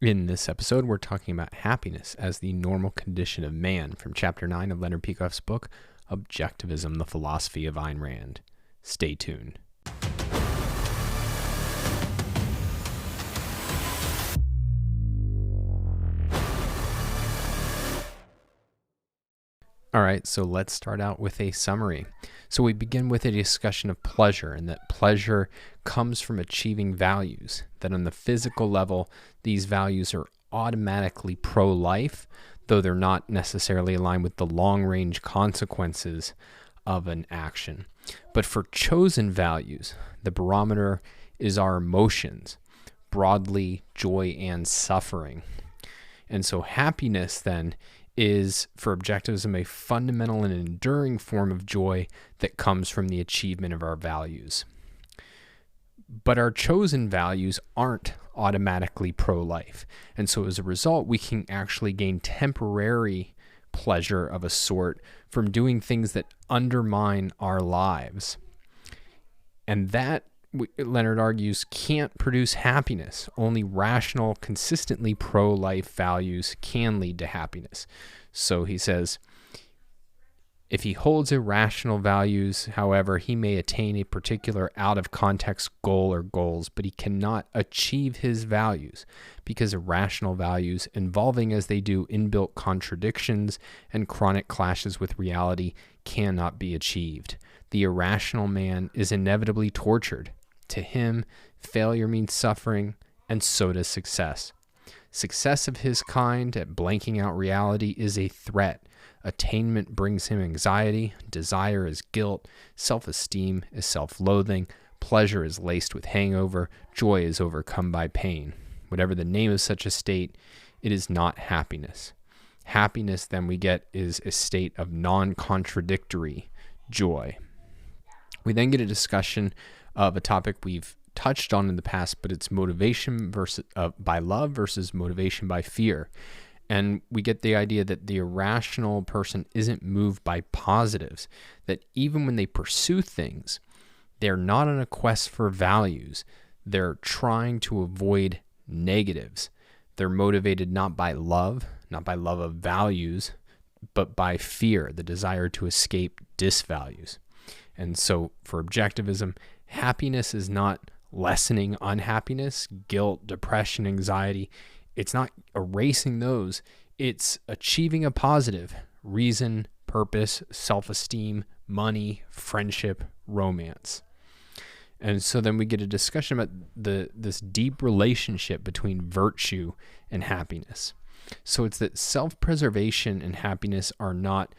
In this episode, we're talking about happiness as the normal condition of man from Chapter 9 of Leonard Peikoff's book, Objectivism, the Philosophy of Ayn Rand. Stay tuned. All right, so let's start out with a summary. So we begin with a discussion of pleasure, and that pleasure comes from achieving values, that on the physical level, these values are automatically pro-life, though they're not necessarily aligned with the long-range consequences of an action. But for chosen values, the barometer is our emotions, broadly joy and suffering. And so happiness then is, for Objectivism, a fundamental and enduring form of joy that comes from the achievement of our values. But our chosen values aren't automatically pro-life. And so as a result, we can actually gain temporary pleasure of a sort from doing things that undermine our lives. And that, Leonard argues, can't produce happiness. Only rational, consistently pro-life values can lead to happiness. So he says, if he holds irrational values, however, he may attain a particular out-of-context goal or goals, but he cannot achieve his values because irrational values, involving as they do inbuilt contradictions and chronic clashes with reality, cannot be achieved. The irrational man is inevitably tortured. To him, failure means suffering, and so does success. Success of his kind at blanking out reality is a threat. Attainment brings him anxiety, desire is guilt, self-esteem is self-loathing, pleasure is laced with hangover, joy is overcome by pain. Whatever the name of such a state, it is not happiness. Happiness, then, we get is a state of non-contradictory joy. We then get a discussion of a topic we've touched on in the past, but it's motivation by love versus motivation by fear. And we get the idea that the irrational person isn't moved by positives, that even when they pursue things, they're not on a quest for values. They're trying to avoid negatives. They're motivated not by love of values, but by fear, the desire to escape disvalues. And so for Objectivism, happiness is not lessening unhappiness, guilt, depression, anxiety. It's not erasing those. It's achieving a positive: reason, purpose, self-esteem, money, friendship, romance. And so then we get a discussion about this deep relationship between virtue and happiness. So it's that self-preservation and happiness are not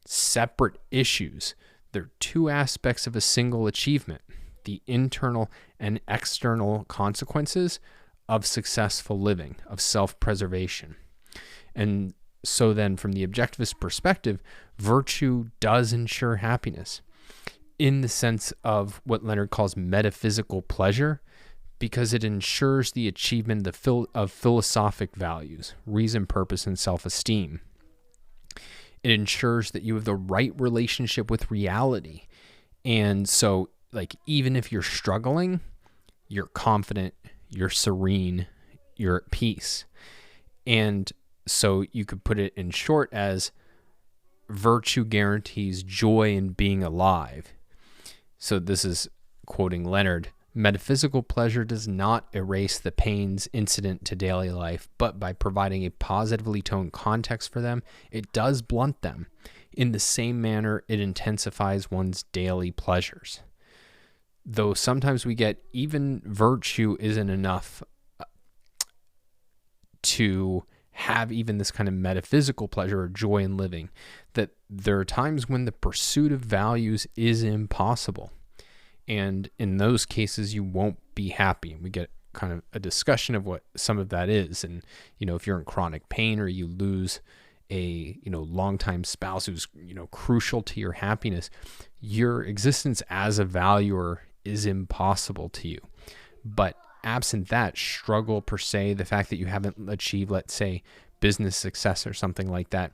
separate issues. They're two aspects of a single achievement: the internal and external consequences of successful living, of self-preservation. And so then from the Objectivist perspective, virtue does ensure happiness in the sense of what Leonard calls metaphysical pleasure, because it ensures the achievement of philosophic values, reason, purpose, and self-esteem. It ensures that you have the right relationship with reality. And so, even if you're struggling, you're confident, you're serene, you're at peace. And so you could put it in short as virtue guarantees joy in being alive. So this is quoting Leonard: metaphysical pleasure does not erase the pains incident to daily life, but by providing a positively toned context for them, it does blunt them. In the same manner, it intensifies one's daily pleasures. Though sometimes we get even virtue isn't enough to have even this kind of metaphysical pleasure or joy in living, that there are times when the pursuit of values is impossible. And in those cases, you won't be happy. And we get kind of a discussion of what some of that is. And, if you're in chronic pain or you lose a, longtime spouse who's, crucial to your happiness, your existence as a valuer is impossible to you. But absent that struggle per se, the fact that you haven't achieved, let's say, business success or something like that,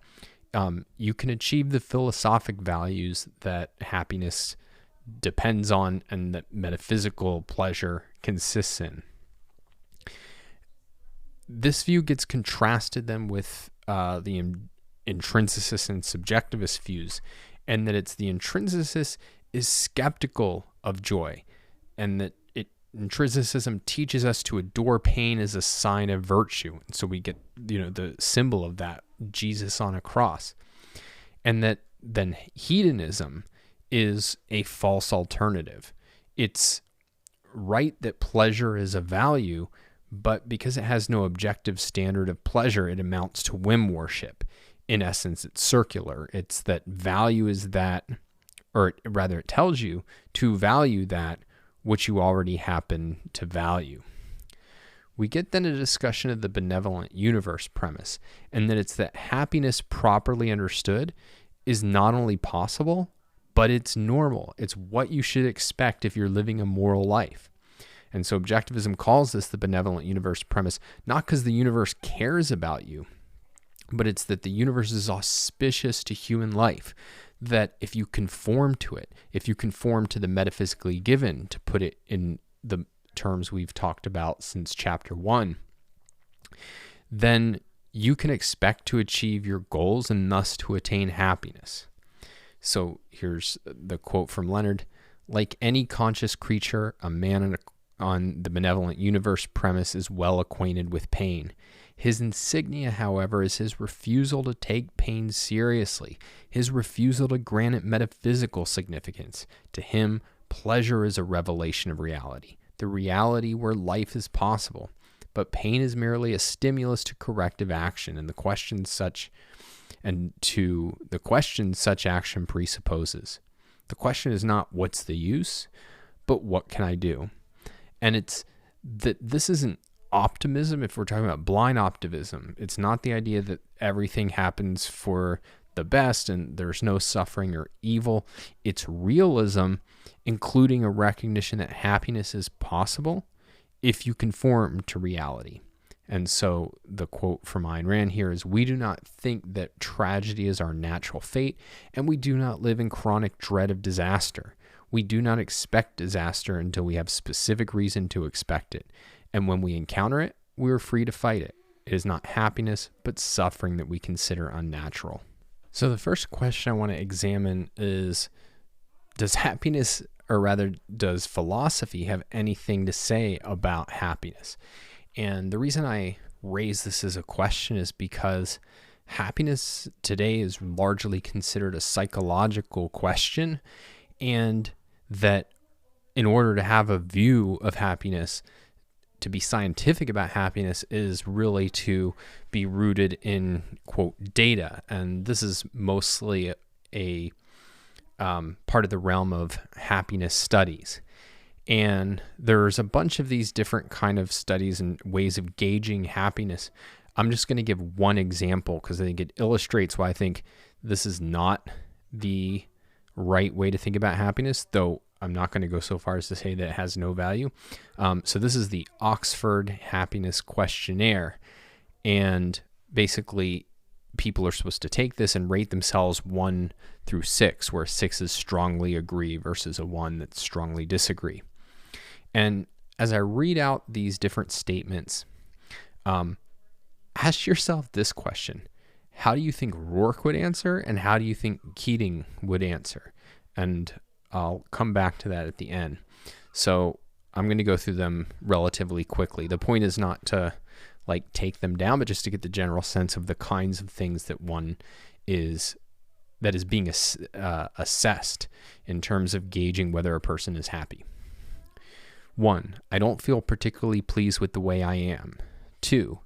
you can achieve the philosophic values that happiness depends on and that metaphysical pleasure consists in. this view gets contrasted then with the intrinsicist and subjectivist views, and that it's the intrinsicist is skeptical of joy, and that intrinsicism teaches us to adore pain as a sign of virtue. And so we get, the symbol of that, Jesus on a cross. And that then hedonism is a false alternative. It's right that pleasure is a value, but because it has no objective standard of pleasure, it amounts to whim worship. In essence, it's circular. It's that value is that, or rather it tells you to value that which you already happen to value. We get then a discussion of the benevolent universe premise, and that it's that happiness properly understood is not only possible, but it's normal. It's what you should expect if you're living a moral life. And so Objectivism calls this the benevolent universe premise, not because the universe cares about you, but it's that the universe is auspicious to human life, that if you conform to it, if you conform to the metaphysically given, to put it in the terms we've talked about since chapter 1, then you can expect to achieve your goals and thus to attain happiness. So here's the quote from Leonard: "Like any conscious creature, a man on the benevolent universe premise is well acquainted with pain. His insignia, however, is his refusal to take pain seriously, his refusal to grant it metaphysical significance. To him, pleasure is a revelation of reality, the reality where life is possible. But pain is merely a stimulus to corrective action, and to the question such action presupposes. The question is not what's the use, but what can I do?" And it's that this isn't optimism. If we're talking about blind optimism, it's not the idea that everything happens for the best and there's no suffering or evil. It's realism, including a recognition that happiness is possible if you conform to reality. And so the quote from Ayn Rand here is, "We do not think that tragedy is our natural fate, and we do not live in chronic dread of disaster. We do not expect disaster until we have specific reason to expect it. And when we encounter it, we are free to fight it. It is not happiness, but suffering that we consider unnatural." So the first question I want to examine is, does happiness, or rather, does philosophy have anything to say about happiness? And the reason I raise this as a question is because happiness today is largely considered a psychological question, and that in order to have a view of happiness, to be scientific about happiness is really to be rooted in, quote, data. And this is mostly a part of the realm of happiness studies. And there's a bunch of these different kind of studies and ways of gauging happiness. I'm just going to give one example because I think it illustrates why I think this is not the right way to think about happiness, though I'm not going to go so far as to say that it has no value. So this is the Oxford Happiness Questionnaire. And basically, people are supposed to take this and rate themselves 1 through 6, where 6 is strongly agree versus a 1 that's strongly disagree. And as I read out these different statements, ask yourself this question: how do you think Rourke would answer, and how do you think Keating would answer? And I'll come back to that at the end. So I'm going to go through them relatively quickly. The point is not to take them down, but just to get the general sense of the kinds of things that is being assessed in terms of gauging whether a person is happy. 1, I don't feel particularly pleased with the way I am. 2,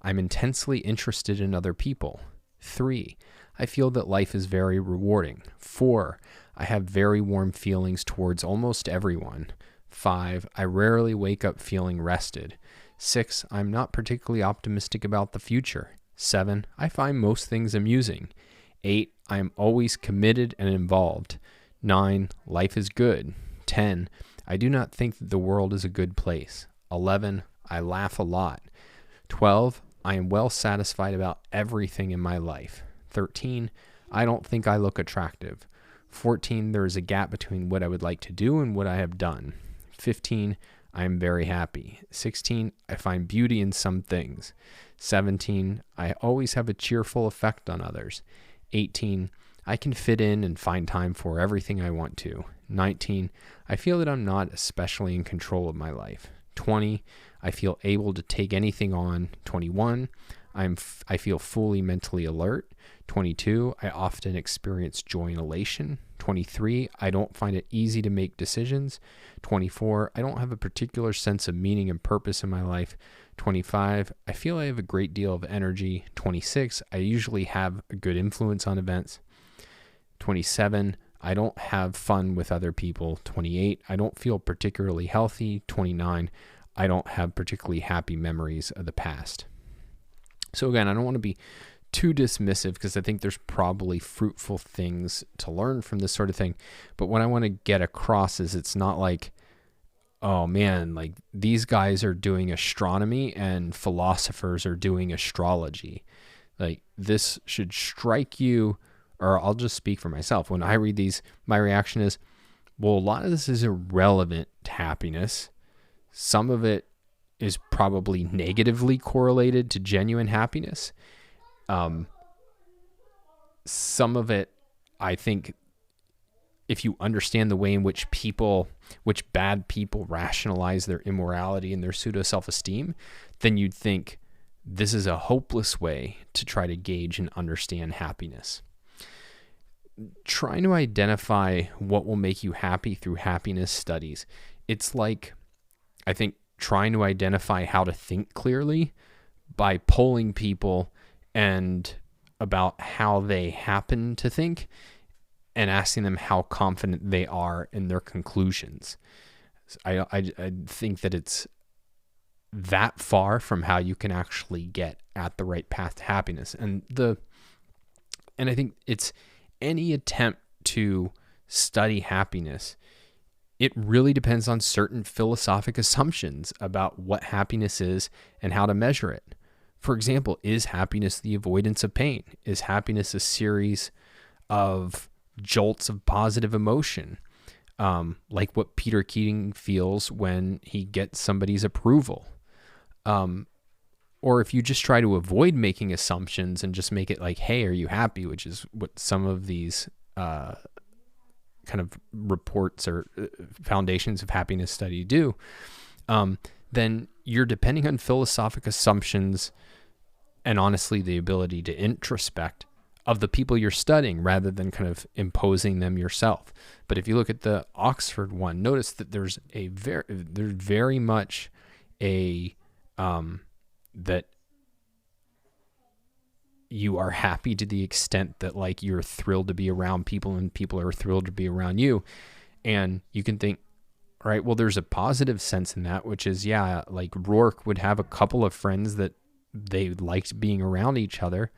I'm intensely interested in other people. 3, I feel that life is very rewarding. 4, I have very warm feelings towards almost everyone. 5, I rarely wake up feeling rested. 6, I'm not particularly optimistic about the future. 7, I find most things amusing. 8, I am always committed and involved. 9, life is good. 10, I do not think that the world is a good place. 11, I laugh a lot. 12, I am well satisfied about everything in my life. 13, I don't think I look attractive. 14, there is a gap between what I would like to do and what I have done. 15, I am very happy. 16, I find beauty in some things. 17, I always have a cheerful effect on others. 18, I can fit in and find time for everything I want to. 19, I feel that I'm not especially in control of my life. 20, I feel able to take anything on. 21, I feel fully mentally alert. 22, I often experience joy and elation. 23, I don't find it easy to make decisions. 24, I don't have a particular sense of meaning and purpose in my life. 25, I feel I have a great deal of energy. 26, I usually have a good influence on events. 27, I don't have fun with other people. 28, I don't feel particularly healthy. 29, I don't have particularly happy memories of the past. So again, I don't want to be too dismissive because I think there's probably fruitful things to learn from this sort of thing. But what I want to get across is it's not like, oh man, like these guys are doing astronomy and philosophers are doing astrology. Like this should strike you, or I'll just speak for myself. When I read these, my reaction is, well, a lot of this is irrelevant to happiness. Some of it is probably negatively correlated to genuine happiness. Some of it, I think, if you understand the way in which bad people rationalize their immorality and their pseudo self-esteem, then you'd think this is a hopeless way to try to gauge and understand happiness. Trying to identify what will make you happy through happiness studies, it's like, I think, trying to identify how to think clearly by polling people and about how they happen to think and asking them how confident they are in their conclusions. I think that it's that far from how you can actually get at the right path to happiness. And I think it's any attempt to study happiness, it really depends on certain philosophic assumptions about what happiness is and how to measure it. For example, is happiness the avoidance of pain? Is happiness a series of jolts of positive emotion, like what Peter Keating feels when he gets somebody's approval? Or if you just try to avoid making assumptions and just make it like, hey, are you happy? Which is what some of these kind of reports or foundations of happiness study do, then you're depending on philosophic assumptions and honestly the ability to introspect of the people you're studying rather than kind of imposing them yourself. But if you look at the Oxford one, notice that there's very much a that you are happy to the extent that like you're thrilled to be around people and people are thrilled to be around you. And you can think, all right, well, there's a positive sense in that, which is, yeah, like Rourke would have a couple of friends that they liked being around each other.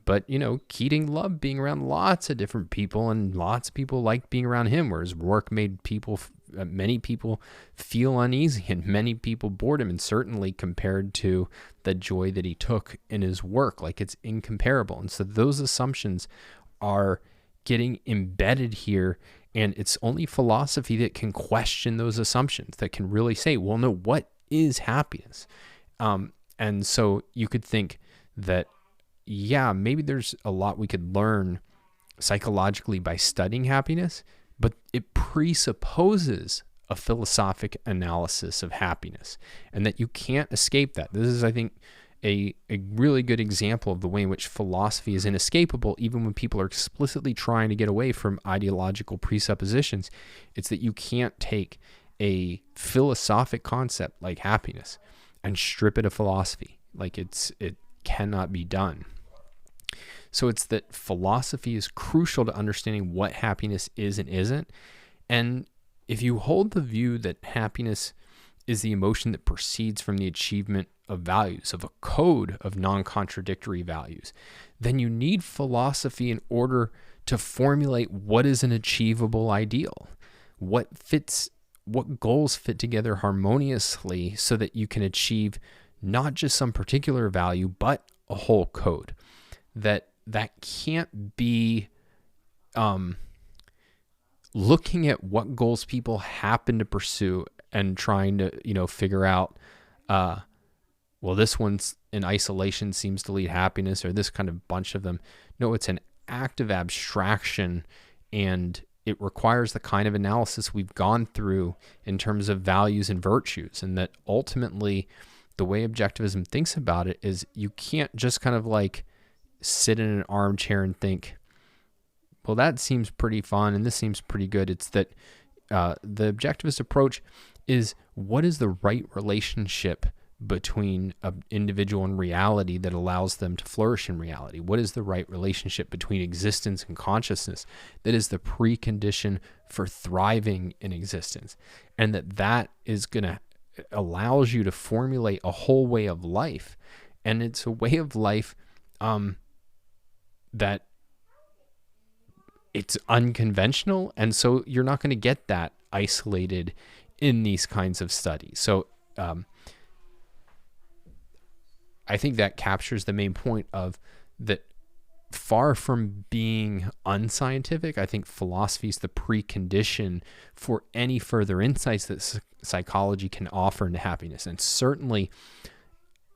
But, you know, Keating loved being around lots of different people and lots of people liked being around him, whereas Rourke made many people feel uneasy and many people bored him, and certainly compared to the joy that he took in his work, like it's incomparable. And so those assumptions are getting embedded here, and it's only philosophy that can question those assumptions, that can really say, well, no, what is happiness? And so you could think that, yeah, maybe there's a lot we could learn psychologically by studying happiness, but it presupposes a philosophic analysis of happiness, and that you can't escape that. This is, I think, a really good example of the way in which philosophy is inescapable, even when people are explicitly trying to get away from ideological presuppositions. It's that you can't take a philosophic concept like happiness and strip it of philosophy. Like it cannot be done. So it's that philosophy is crucial to understanding what happiness is and isn't. And if you hold the view that happiness is the emotion that proceeds from the achievement of values, of a code of non-contradictory values, then you need philosophy in order to formulate what is an achievable ideal, what goals fit together harmoniously so that you can achieve not just some particular value, but a whole code. That can't be looking at what goals people happen to pursue and trying to, figure out, well, this one's in isolation seems to lead happiness, or this kind of bunch of them. No, it's an active abstraction, and it requires the kind of analysis we've gone through in terms of values and virtues. And that ultimately, the way Objectivism thinks about it is you can't just kind of like sit in an armchair and think, well, that seems pretty fun and this seems pretty good. It's that the Objectivist approach is, what is the right relationship between an individual and reality that allows them to flourish in reality? What is the right relationship between existence and consciousness that is the precondition for thriving in existence? And that is going to allows you to formulate a whole way of life. And it's a way of life that it's unconventional. And so you're not going to get that isolated in these kinds of studies. So I think that captures the main point of that. Far from being unscientific, I think philosophy is the precondition for any further insights that psychology can offer into happiness. And certainly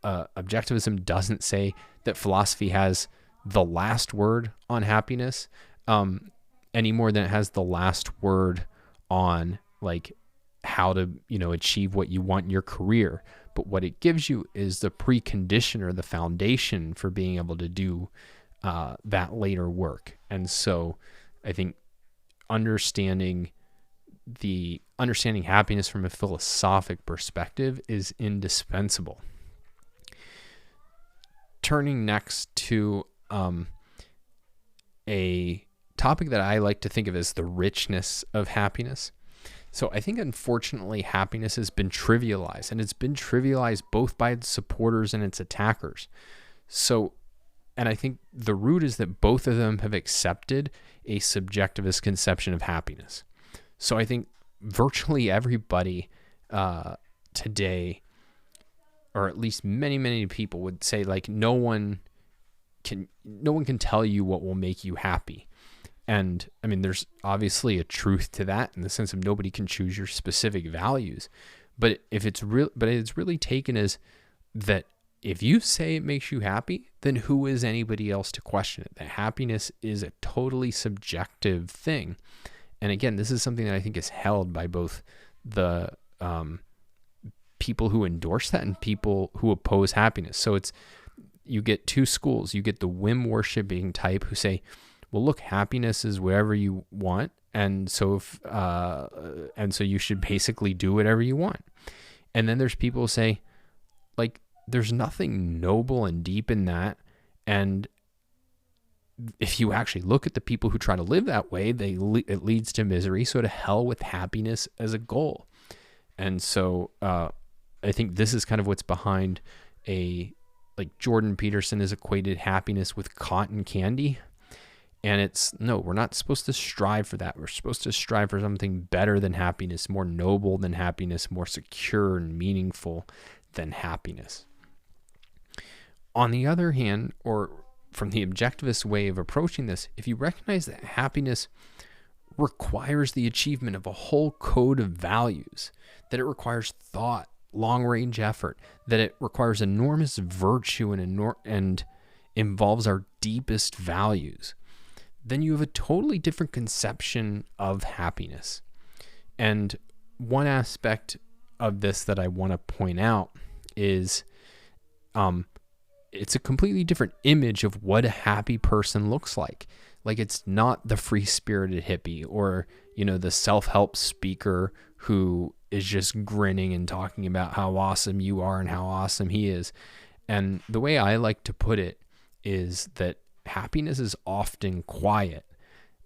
Objectivism doesn't say that philosophy has the last word on happiness any more than it has the last word on like how to, achieve what you want in your career. But what it gives you is the precondition or the foundation for being able to do that later work. And so I think understanding happiness from a philosophic perspective is indispensable. Turning next to a topic that I like to think of as the richness of happiness. So I think, unfortunately, happiness has been trivialized, and it's been trivialized both by its supporters and its attackers. And I think the root is that both of them have accepted a subjectivist conception of happiness. So I think virtually everybody today, or at least many, many people, would say like no one can tell you what will make you happy. And I mean, there's obviously a truth to that in the sense of nobody can choose your specific values. But it's really taken as that if you say it makes you happy, then who is anybody else to question it? That happiness is a totally subjective thing. And again, this is something that I think is held by both the people who endorse that and people who oppose happiness. So you get two schools. You get the whim worshiping type who say, well, look, happiness is whatever you want. And so you should basically do whatever you want. And then there's people who say, like, there's nothing noble and deep in that. And if you actually look at the people who try to live that way, it leads to misery. So to hell with happiness as a goal. And so I think this is kind of what's behind like Jordan Peterson has equated happiness with cotton candy. And we're not supposed to strive for that. We're supposed to strive for something better than happiness, more noble than happiness, more secure and meaningful than happiness. On the other hand, or from the objectivist way of approaching this, if you recognize that happiness requires the achievement of a whole code of values, that it requires thought, long-range effort, that it requires enormous virtue and involves our deepest values, then you have a totally different conception of happiness. And one aspect of this that I want to point out is it's a completely different image of what a happy person looks like. Like, it's not the free-spirited hippie or, the self-help speaker who is just grinning and talking about how awesome you are and how awesome he is. And the way I like to put it is that happiness is often quiet.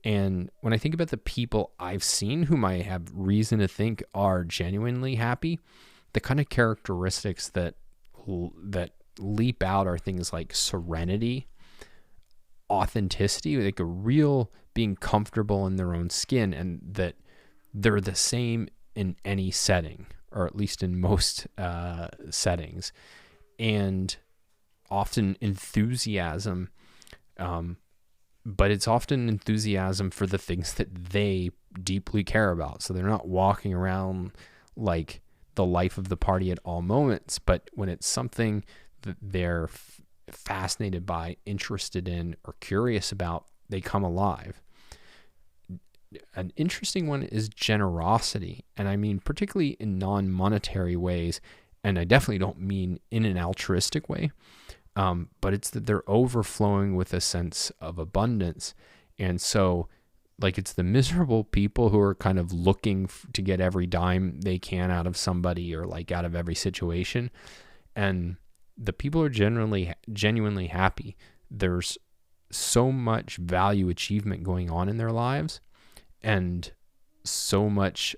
And when I think about the people I've seen whom I have reason to think are genuinely happy, the kind of characteristics that leap out are things like serenity, authenticity, like a real being comfortable in their own skin, and that they're the same in any setting, or at least in most settings, and often enthusiasm, but it's often enthusiasm for the things that they deeply care about. So they're not walking around like the life of the party at all moments. But when it's something that they're fascinated by, interested in, or curious about, they come alive. An interesting one is generosity. And I mean, particularly in non-monetary ways. And I definitely don't mean in an altruistic way. But it's that they're overflowing with a sense of abundance. And so, like, it's the miserable people who are kind of looking to get every dime they can out of somebody, or like out of every situation. And the people are genuinely happy. There's so much value achievement going on in their lives, and so much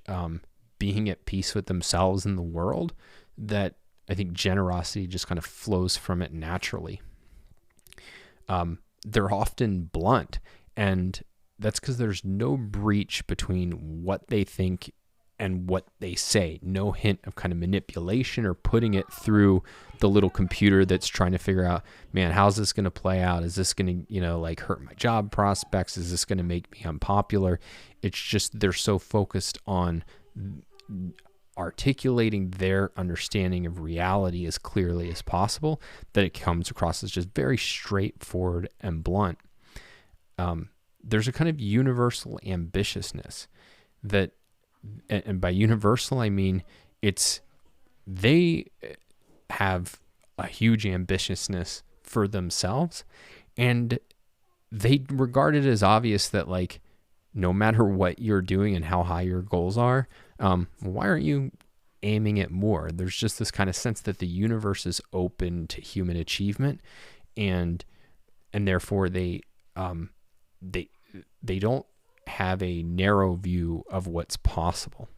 being at peace with themselves and the world, that I think generosity just kind of flows from it naturally. They're often blunt, and that's because there's no breach between what they think and what they say. No hint of kind of manipulation or putting it through the little computer that's trying to figure out, man, how's this going to play out? Is this going to, like hurt my job prospects? Is this going to make me unpopular? It's just, they're so focused on articulating their understanding of reality as clearly as possible that it comes across as just very straightforward and blunt. There's a kind of universal ambitiousness that, and by universal, I mean, they have a huge ambitiousness for themselves, and they regard it as obvious that, like, no matter what you're doing and how high your goals are, why aren't you aiming at more? There's just this kind of sense that the universe is open to human achievement, and therefore they don't have a narrow view of what's possible.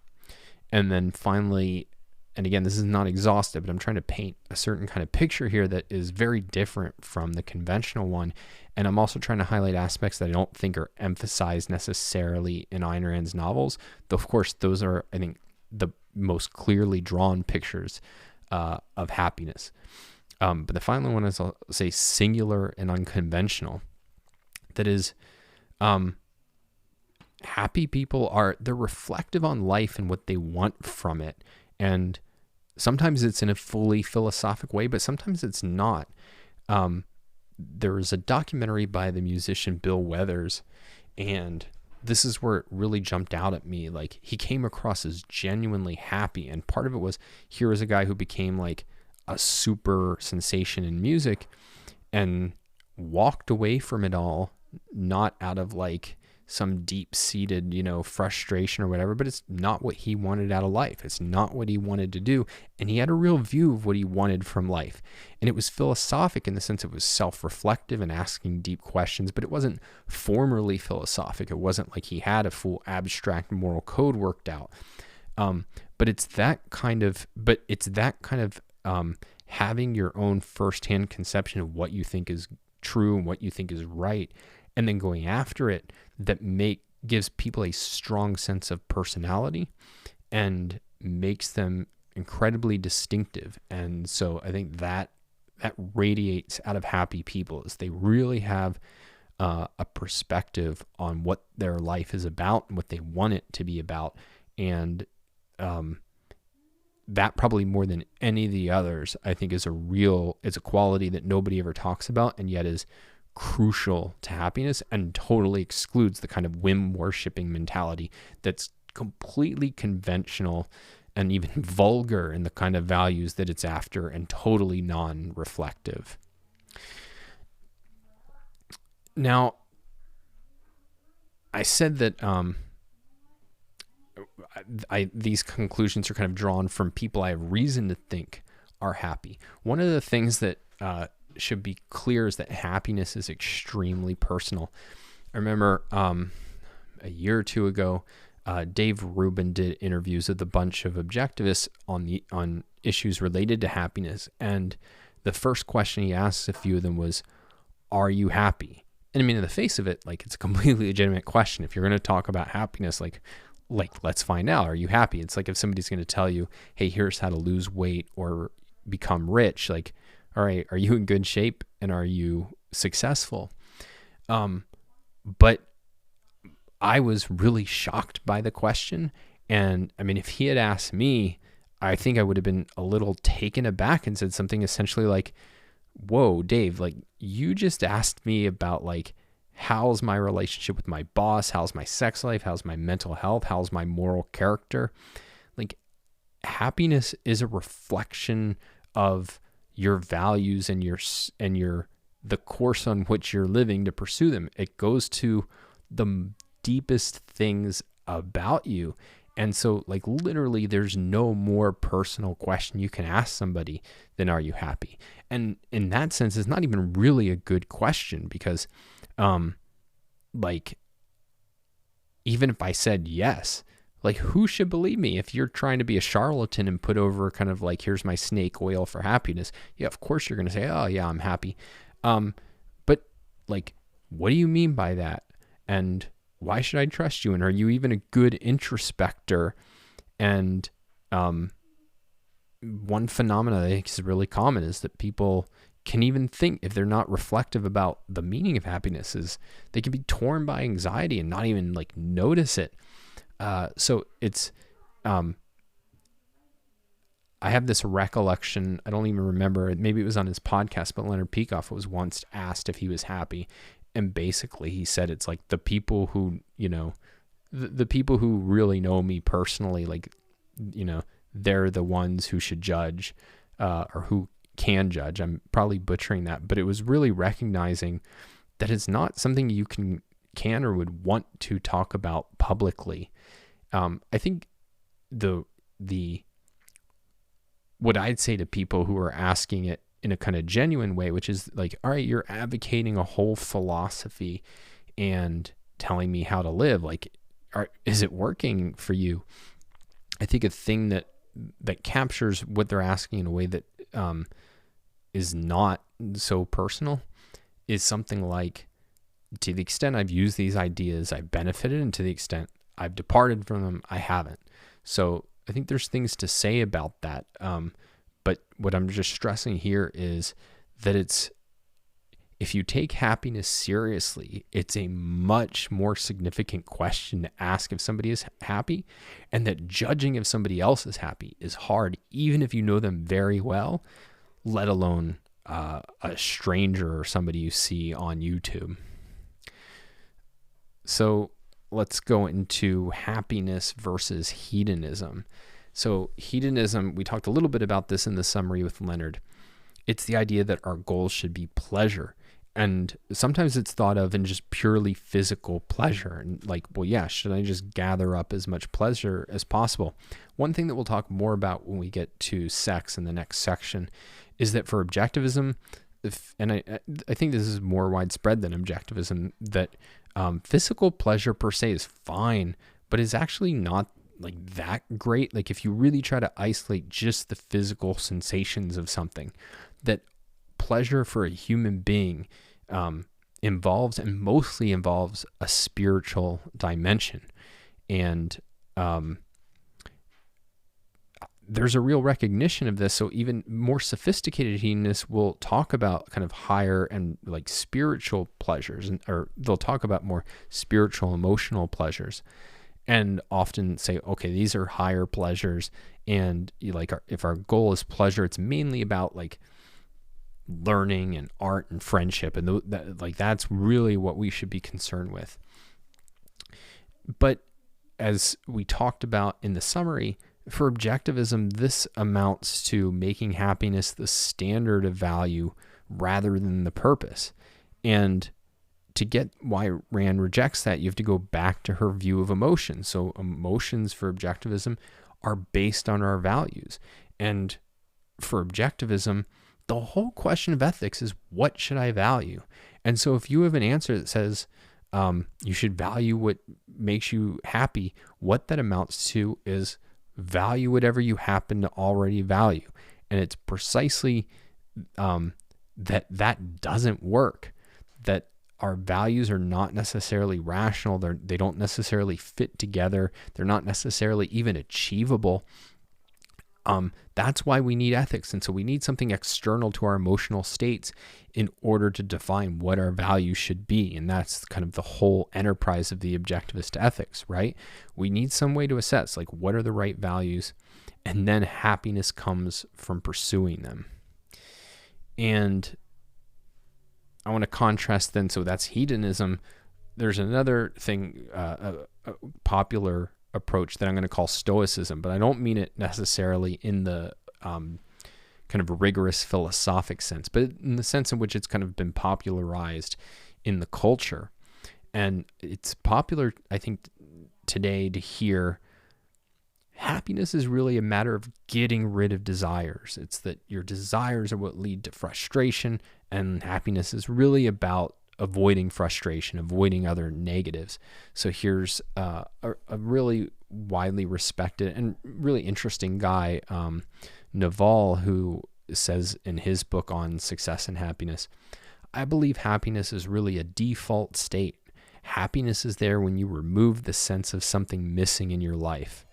And then finally, and again, this is not exhaustive, but I'm trying to paint a certain kind of picture here that is very different from the conventional one. And I'm also trying to highlight aspects that I don't think are emphasized necessarily in Ayn Rand's novels, though of course those are, I think, the most clearly drawn pictures of happiness. But the final one is, I'll say, singular and unconventional. That is, happy people they're reflective on life and what they want from it. And sometimes it's in a fully philosophic way, but sometimes it's not. There was a documentary by the musician Bill Withers, and this is where it really jumped out at me. Like, he came across as genuinely happy, and part of it was, here was a guy who became like a super sensation in music and walked away from it all, not out of like some deep-seated, frustration or whatever, but it's not what he wanted out of life. It's not what he wanted to do. And he had a real view of what he wanted from life. And it was philosophic in the sense it was self-reflective and asking deep questions, but it wasn't formally philosophic. It wasn't like he had a full abstract moral code worked out. But it's that kind of having your own firsthand conception of what you think is true and what you think is right, and then going after it, that gives people a strong sense of personality and makes them incredibly distinctive. And so I think that radiates out of happy people, is they really have a perspective on what their life is about and what they want it to be about. And that, probably more than any of the others, I think is a quality that nobody ever talks about, and yet is crucial to happiness, and totally excludes the kind of whim worshipping mentality that's completely conventional and even vulgar in the kind of values that it's after, and totally non-reflective. Now, I said that these conclusions are kind of drawn from people I have reason to think are happy. One of the things that should be clear is that happiness is extremely personal. I remember a year or two ago, Dave Rubin did interviews with a bunch of objectivists on issues related to happiness, and the first question he asked a few of them was, "Are you happy?" And I mean, in the face of it, like, it's a completely legitimate question. If you're going to talk about happiness, like let's find out, are you happy? It's like if somebody's going to tell you, "Hey, here's how to lose weight or become rich," like, all right, are you in good shape and are you successful? But I was really shocked by the question, And I mean, if he had asked me, I think I would have been a little taken aback and said something essentially like, whoa, Dave, like you just asked me about like, how's my relationship with my boss? How's my sex life? How's my mental health? How's my moral character? Like happiness is a reflection of your values and the course on which you're living to pursue them. It goes to the deepest things about you. And so like literally there's no more personal question you can ask somebody than are you happy? And in that sense, it's not even really a good question because like even if I said yes, like who should believe me? If you're trying to be a charlatan and put over kind of like, here's my snake oil for happiness. Yeah, of course you're going to say, oh yeah, I'm happy. But like, what do you mean by that? And why should I trust you? And are you even a good introspector? And one phenomena I think is really common is that people can even think, if they're not reflective about the meaning of happiness, is they can be torn by anxiety and not even like notice it. So it's, I have this recollection, I don't even remember, maybe it was on his podcast, but Leonard Peikoff was once asked if he was happy. And basically he said, it's like the people who, you know, the people who really know me personally, like, you know, they're the ones who should judge, or who can judge. I'm probably butchering that, but it was really recognizing that it's not something you can or would want to talk about publicly. I think what I'd say to people who are asking it in a kind of genuine way, which is like, all right, you're advocating a whole philosophy and telling me how to live. Like, is it working for you? I think a thing that captures what they're asking in a way that is not so personal is something like, to the extent I've used these ideas, I've benefited, and to the extent I've departed from them, I haven't. So I think there's things to say about that. But what I'm just stressing here is that if you take happiness seriously, it's a much more significant question to ask if somebody is happy, and that judging if somebody else is happy is hard, even if you know them very well, let alone a stranger or somebody you see on YouTube. So let's go into happiness versus hedonism. So hedonism, we talked a little bit about this in the summary with Leonard. It's the idea that our goals should be pleasure. And sometimes it's thought of in just purely physical pleasure. And like, well, yeah, should I just gather up as much pleasure as possible? One thing that we'll talk more about when we get to sex in the next section is that for objectivism, and I think this is more widespread than objectivism, that physical pleasure per se is fine, but is actually not like that great. Like if you really try to isolate just the physical sensations of something, that pleasure for a human being involves, and mostly involves, a spiritual dimension. And there's a real recognition of this. So even more sophisticated hedonists will talk about kind of higher and like spiritual pleasures, or they'll talk about more spiritual, emotional pleasures, and often say, okay, these are higher pleasures. And like, if our goal is pleasure, it's mainly about like learning and art and friendship, and that's really what we should be concerned with. But as we talked about in the summary, for objectivism, this amounts to making happiness the standard of value rather than the purpose. And to get why Rand rejects that, you have to go back to her view of emotions. So emotions for objectivism are based on our values. And for objectivism, the whole question of ethics is, what should I value? And so if you have an answer that says you should value what makes you happy, what that amounts to is value whatever you happen to already value. And it's precisely that doesn't work, that our values are not necessarily rational. They don't necessarily fit together. They're not necessarily even achievable. That's why we need ethics. And so we need something external to our emotional states in order to define what our values should be. And that's kind of the whole enterprise of the objectivist ethics, right? We need some way to assess, like, what are the right values? And then happiness comes from pursuing them. And I want to contrast then, so that's hedonism. There's another thing, a popular approach that I'm going to call Stoicism, but I don't mean it necessarily in the kind of rigorous philosophic sense, but in the sense in which it's kind of been popularized in the culture. And it's popular, I think, today to hear happiness is really a matter of getting rid of desires. It's that your desires are what lead to frustration, and happiness is really about avoiding frustration, avoiding other negatives. So here's a really widely respected and really interesting guy, Naval, who says in his book on success and happiness, I believe happiness is really a default state. Happiness is there when you remove the sense of something missing in your life.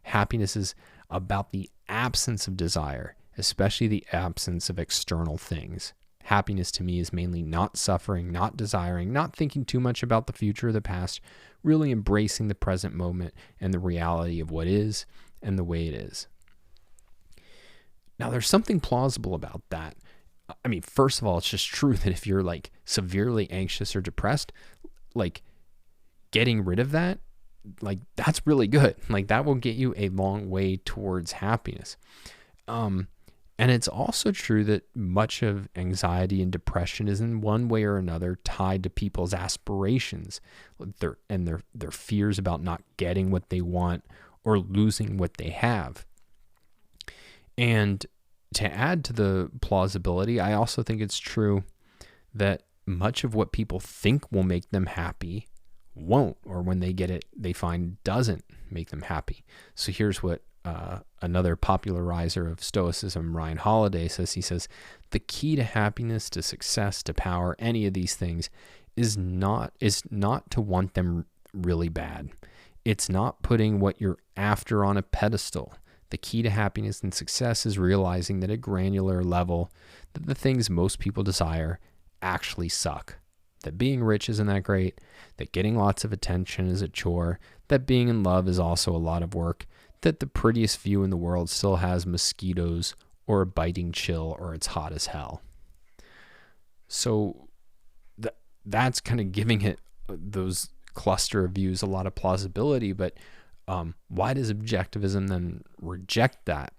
Happiness is about the absence of desire, especially the absence of external things. Happiness to me is mainly not suffering, not desiring, not thinking too much about the future or the past, really embracing the present moment and the reality of what is and the way it is. Now, there's something plausible about that. I mean, first of all, it's just true that if you're like severely anxious or depressed, like getting rid of that, like that's really good. Like that will get you a long way towards happiness. And it's also true that much of anxiety and depression is in one way or another tied to people's aspirations, their fears about not getting what they want or losing what they have. And to add to the plausibility, I also think it's true that much of what people think will make them happy won't, or when they get it, they find doesn't make them happy. So here's what another popularizer of Stoicism, Ryan Holiday, says. He says, the key to happiness, to success, to power, any of these things is not to want them really bad. It's not putting what you're after on a pedestal. The key to happiness and success is realizing that at a granular level, that the things most people desire actually suck. That being rich isn't that great, that getting lots of attention is a chore, that being in love is also a lot of work, that the prettiest view in the world still has mosquitoes or a biting chill or it's hot as hell. So that's kind of giving it, those cluster of views, a lot of plausibility, but why does objectivism then reject that?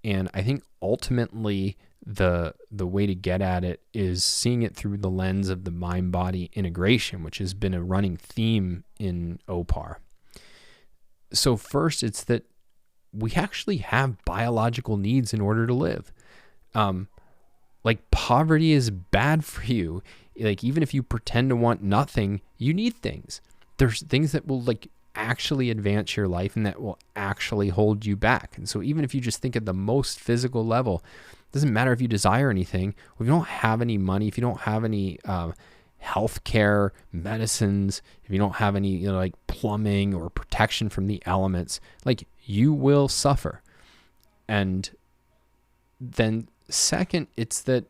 And I think ultimately the way to get at it is seeing it through the lens of the mind-body integration, which has been a running theme in OPAR. So first, it's that we actually have biological needs in order to live. Like poverty is bad for you. Like even if you pretend to want nothing, you need things. There's things that will like actually advance your life and that will actually hold you back. And so even if you just think at the most physical level, it doesn't matter if you desire anything. If you don't have any money, if you don't have any healthcare, medicines, if you don't have any, like plumbing or protection from the elements, like you will suffer. And then second, it's that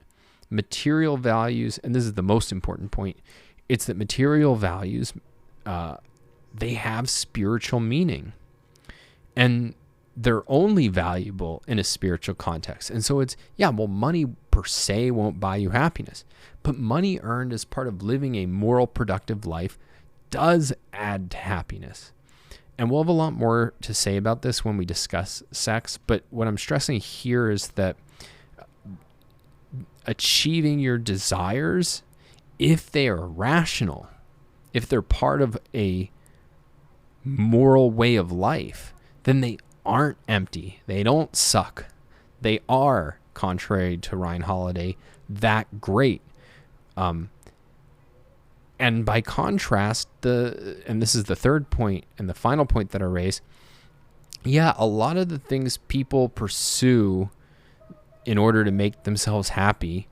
material values, and this is the most important point, it's that material values, they have spiritual meaning, and they're only valuable in a spiritual context. And so it's, money per se won't buy you happiness, but money earned as part of living a moral, productive life does add to happiness. And we'll have a lot more to say about this when we discuss sex, but what I'm stressing here is that achieving your desires, if they are rational, if they're part of a moral way of life, then they aren't empty. They don't suck. They are, contrary to Ryan Holiday, that great. And by contrast, and this is the third point and the final point that I raise, a lot of the things people pursue in order to make themselves happy,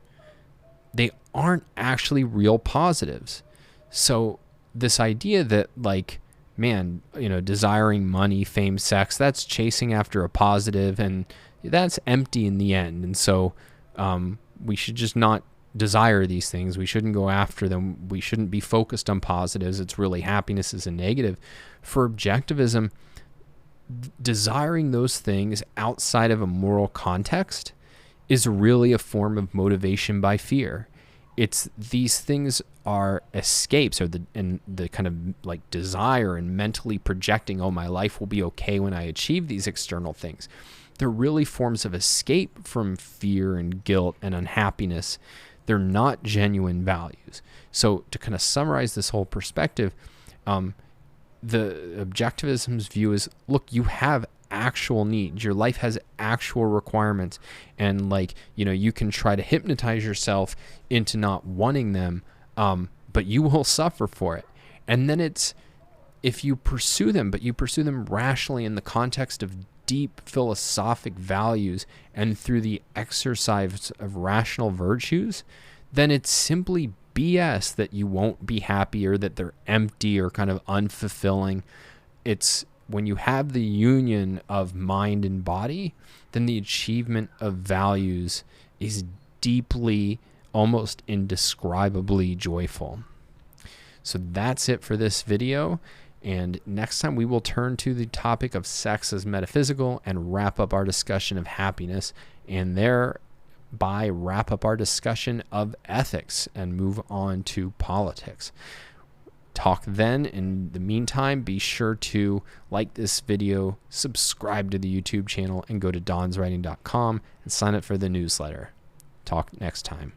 they aren't actually real positives. So this idea that like man, desiring money, fame, sex, that's chasing after a positive, and that's empty in the end. And so we should just not desire these things. We shouldn't go after them. We shouldn't be focused on positives. It's really happiness is a negative. For objectivism, desiring those things outside of a moral context is really a form of motivation by fear. It's these things are escapes, or the kind of like desire and mentally projecting, oh, my life will be okay when I achieve these external things. They're really forms of escape from fear and guilt and unhappiness. They're not genuine values. So to kind of summarize this whole perspective, the objectivism's view is, look, you have actual needs. Your life has actual requirements, and you can try to hypnotize yourself into not wanting them, but you will suffer for it. And then it's, if you pursue them, but you pursue them rationally in the context of deep philosophic values and through the exercise of rational virtues, then it's simply BS that you won't be happy, or that they're empty or kind of unfulfilling. It's when you have the union of mind and body, then the achievement of values is deeply, almost indescribably joyful. So that's it for this video. And next time we will turn to the topic of sex as metaphysical and wrap up our discussion of happiness, and thereby wrap up our discussion of ethics and move on to politics. Talk then. In the meantime, be sure to like this video, subscribe to the YouTube channel, and go to donswriting.com and sign up for the newsletter. Talk next time.